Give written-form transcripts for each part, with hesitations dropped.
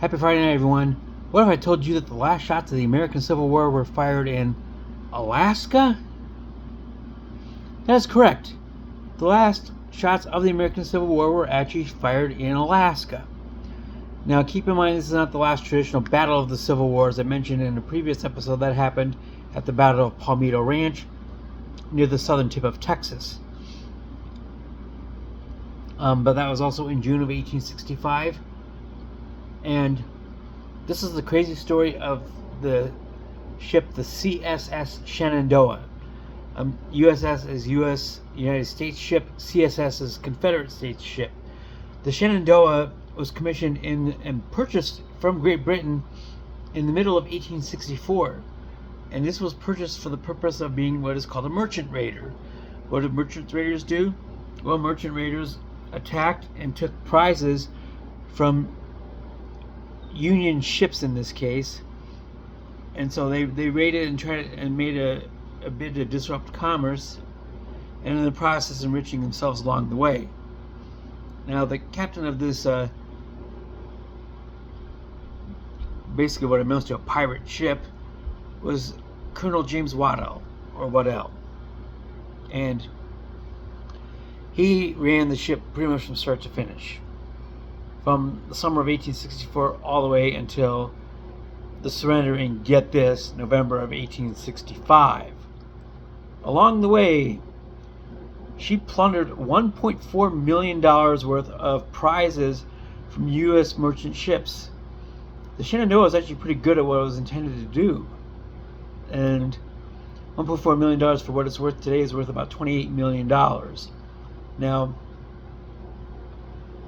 Happy Friday night, everyone. What if I told you that the last shots of the American Civil War were fired in Alaska? That is correct. The last shots of the American Civil War were actually fired in Alaska. Now, keep in mind, this is not the last traditional battle of the Civil War, as I mentioned in a previous episode. That happened at the Battle of Palmito Ranch near the southern tip of Texas. But that was also in June of 1865. And this is the crazy story of the ship, the CSS Shenandoah. USS is U.S. United States ship. CSS is Confederate States ship. The Shenandoah was commissioned and purchased from Great Britain in the middle of 1864. And this was purchased for the purpose of being what is called a merchant raider. What did merchant raiders do? Well, merchant raiders attacked and took prizes from Union ships in this case, and so they raided and tried and made a bid to disrupt commerce, and in the process enriching themselves along the way. Now, the captain of this basically what amounts to a pirate ship was Colonel James Waddell, and he ran the ship pretty much from start to finish, from the summer of 1864 all the way until the surrender in, get this, November of 1865. Along the way, she plundered $1.4 million worth of prizes from U.S. merchant ships. The Shenandoah was actually pretty good at what it was intended to do. And $1.4 million, for what it's worth today, is worth about $28 million. Now,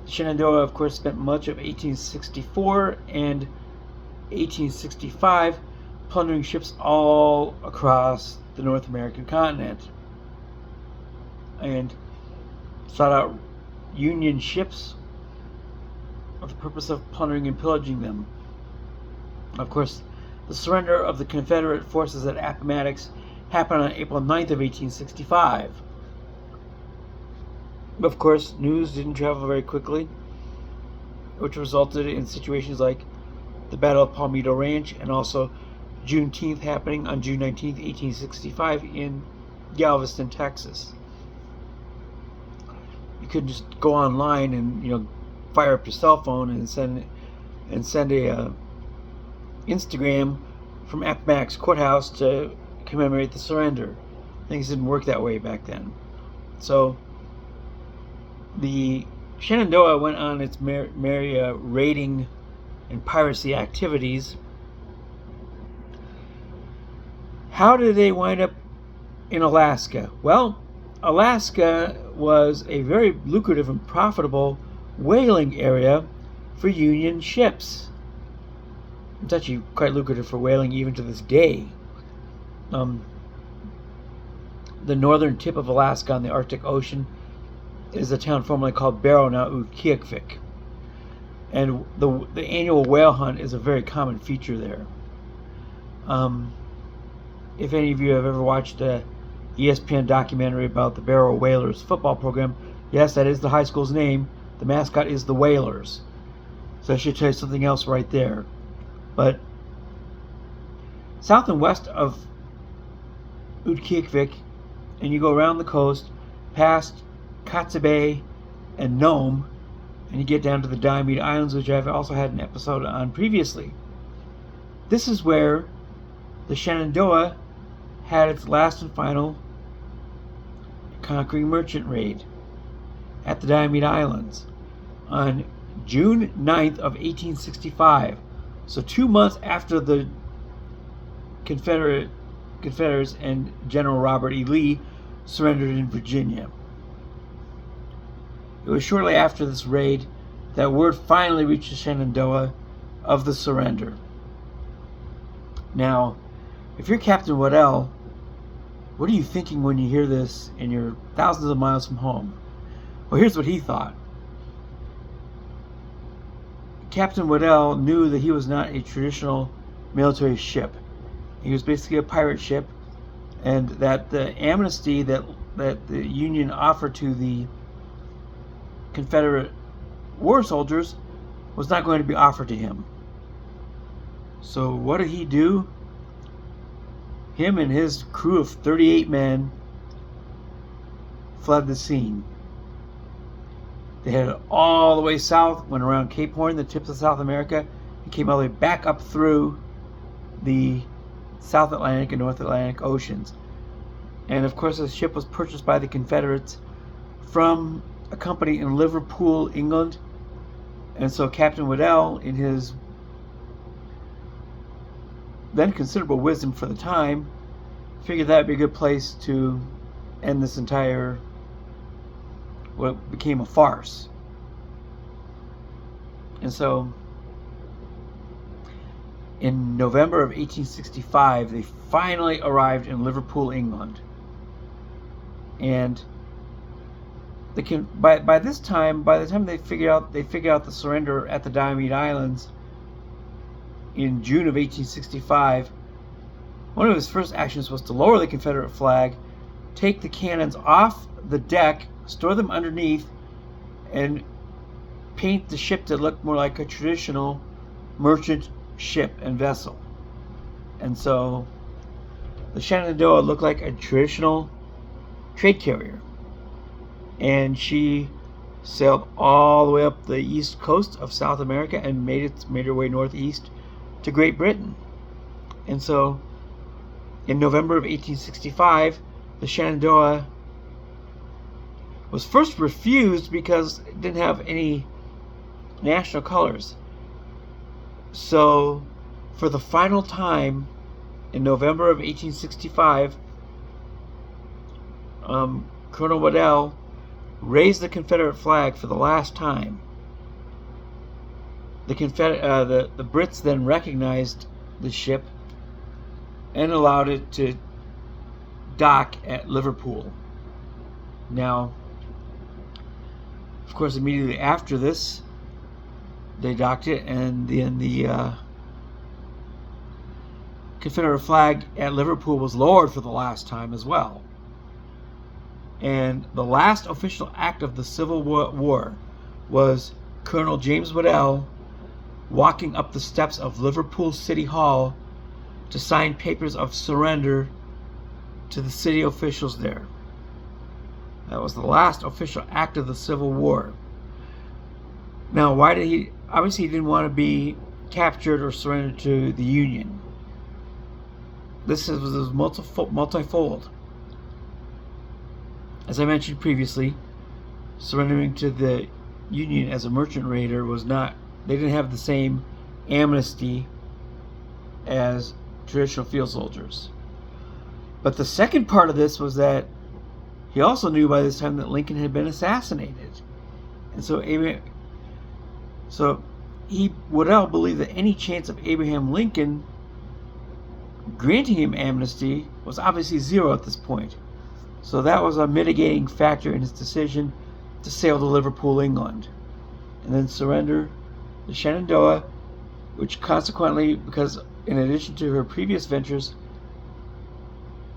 Shenandoah, of course, spent much of 1864 and 1865 plundering ships all across the North American continent, and sought out Union ships with the purpose of plundering and pillaging them. Of course, the surrender of the Confederate forces at Appomattox happened on April 9th of 1865. Of course, news didn't travel very quickly, which resulted in situations like the Battle of Palmito Ranch and also Juneteenth happening on June 19th, 1865 in Galveston, Texas. You could just go online and fire up your cell phone and send a Instagram from Appomattox Courthouse to commemorate the surrender. Things didn't work that way back then. So the Shenandoah went on its merry raiding and piracy activities. How did they wind up in Alaska? Well, Alaska was a very lucrative and profitable whaling area for Union ships. It's actually quite lucrative for whaling even to this day. The northern tip of Alaska on the Arctic Ocean is a town formerly called Barrow, now Utqiagvik. And the annual whale hunt is a very common feature there. If any of you have ever watched a ESPN documentary about the Barrow Whalers football program, yes, that is the high school's name. The mascot is the Whalers. So I should tell you something else right there. But south and west of Utqiagvik, and you go around the coast past Kotzebue and Nome, and you get down to the Diomede Islands, which I've also had an episode on previously. This is where the Shenandoah had its last and final conquering merchant raid at the Diomede Islands on June 9th of 1865. So 2 months after the Confederates and General Robert E. Lee surrendered in Virginia. It was shortly after this raid that word finally reached the Shenandoah of the surrender. Now, if you're Captain Waddell, what are you thinking when you hear this and you're thousands of miles from home? Well, here's what he thought. Captain Waddell knew that he was not a traditional military ship. He was basically a pirate ship, and that the amnesty that the Union offered to the Confederate war soldiers was not going to be offered to him. So what did he do? Him and his crew of 38 men fled the scene. They headed all the way south, went around Cape Horn, the tips of South America, and came all the way back up through the South Atlantic and North Atlantic Oceans. And of course, the ship was purchased by the Confederates from a company in Liverpool, England. And so Captain Waddell, in his then considerable wisdom for the time, figured that would be a good place to end this entire, what became a farce. And so in November of 1865, they finally arrived in Liverpool, England. And by the time they figured out the surrender at the Diomede Islands in June of 1865, one of his first actions was to lower the Confederate flag, take the cannons off the deck, store them underneath, and paint the ship to look more like a traditional merchant ship and vessel. And so the Shenandoah looked like a traditional trade carrier. And she sailed all the way up the east coast of South America and made her way northeast to Great Britain. And so in November of 1865, the Shenandoah was first refused because it didn't have any national colors. So for the final time in November of 1865, Colonel Waddell raised the Confederate flag for the last time. The Brits then recognized the ship and allowed it to dock at Liverpool. Now, of course, immediately after this, they docked it, and then the Confederate flag at Liverpool was lowered for the last time as well. And the last official act of the Civil War was Colonel James Waddell walking up the steps of Liverpool City Hall to sign papers of surrender to the city officials there. That was the last official act of the Civil War. Now, why did he? Obviously, he didn't want to be captured or surrendered to the Union. This was multifold. As I mentioned previously, surrendering to the Union as a merchant raider was not, they didn't have the same amnesty as traditional field soldiers. But the second part of this was that he also knew by this time that Lincoln had been assassinated. And so Waddell believed that any chance of Abraham Lincoln granting him amnesty was obviously zero at this point. So that was a mitigating factor in his decision to sail to Liverpool, England, and then surrender the Shenandoah, which consequently, because in addition to her previous ventures,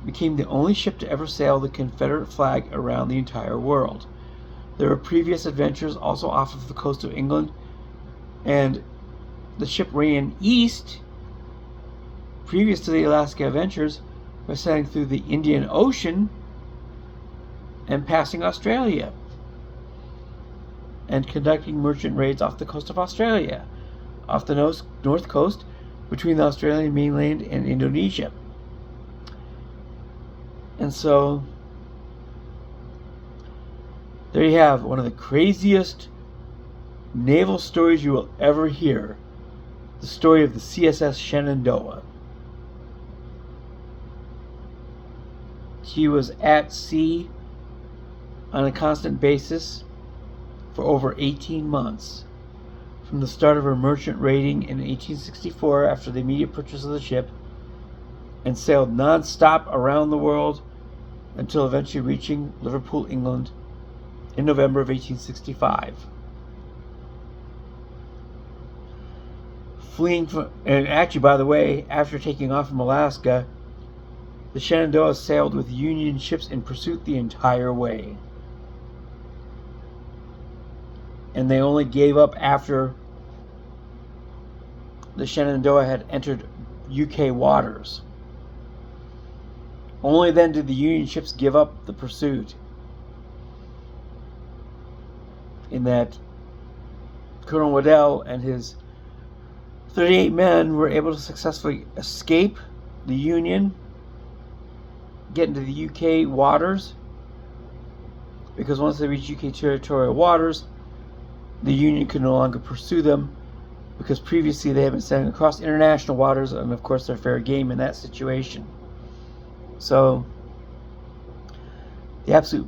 became the only ship to ever sail the Confederate flag around the entire world. There were previous adventures also off of the coast of England, and the ship ran east previous to the Alaska adventures by sailing through the Indian Ocean and passing Australia and conducting merchant raids off the coast of Australia, off the north coast between the Australian mainland and Indonesia. And so there you have one of the craziest naval stories you will ever hear, the story of the CSS Shenandoah. She was at sea on a constant basis for over 18 months, from the start of her merchant raiding in 1864 after the immediate purchase of the ship, and sailed non-stop around the world until eventually reaching Liverpool, England in November of 1865. Fleeing from, and actually, by the way, after taking off from Alaska, the Shenandoah sailed with Union ships in pursuit the entire way. And they only gave up after the Shenandoah had entered UK waters. Only then did the Union ships give up the pursuit. In that Colonel Waddell and his 38 men were able to successfully escape the Union, get into the UK waters, because once they reached UK territorial waters, the Union could no longer pursue them, because previously they had been sailing across international waters, and of course they're fair game in that situation. So, the absolute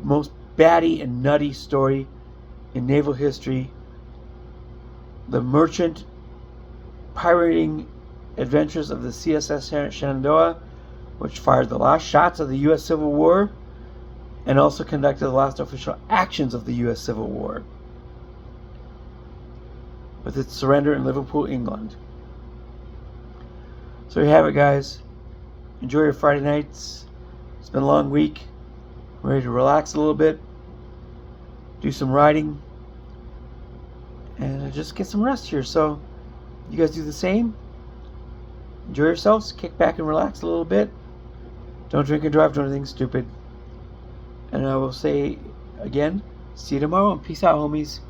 most batty and nutty story in naval history, the merchant pirating adventures of the CSS Shenandoah, which fired the last shots of the U.S. Civil War and also conducted the last official actions of the U.S. Civil War, with its surrender in Liverpool, England. So you have it, guys. Enjoy your Friday nights. It's been a long week. I'm ready to relax a little bit, do some riding, and just get some rest here. So you guys do the same. Enjoy yourselves. Kick back and relax a little bit. Don't drink and drive. Don't do anything stupid. And I will say again, see you tomorrow, and peace out, homies.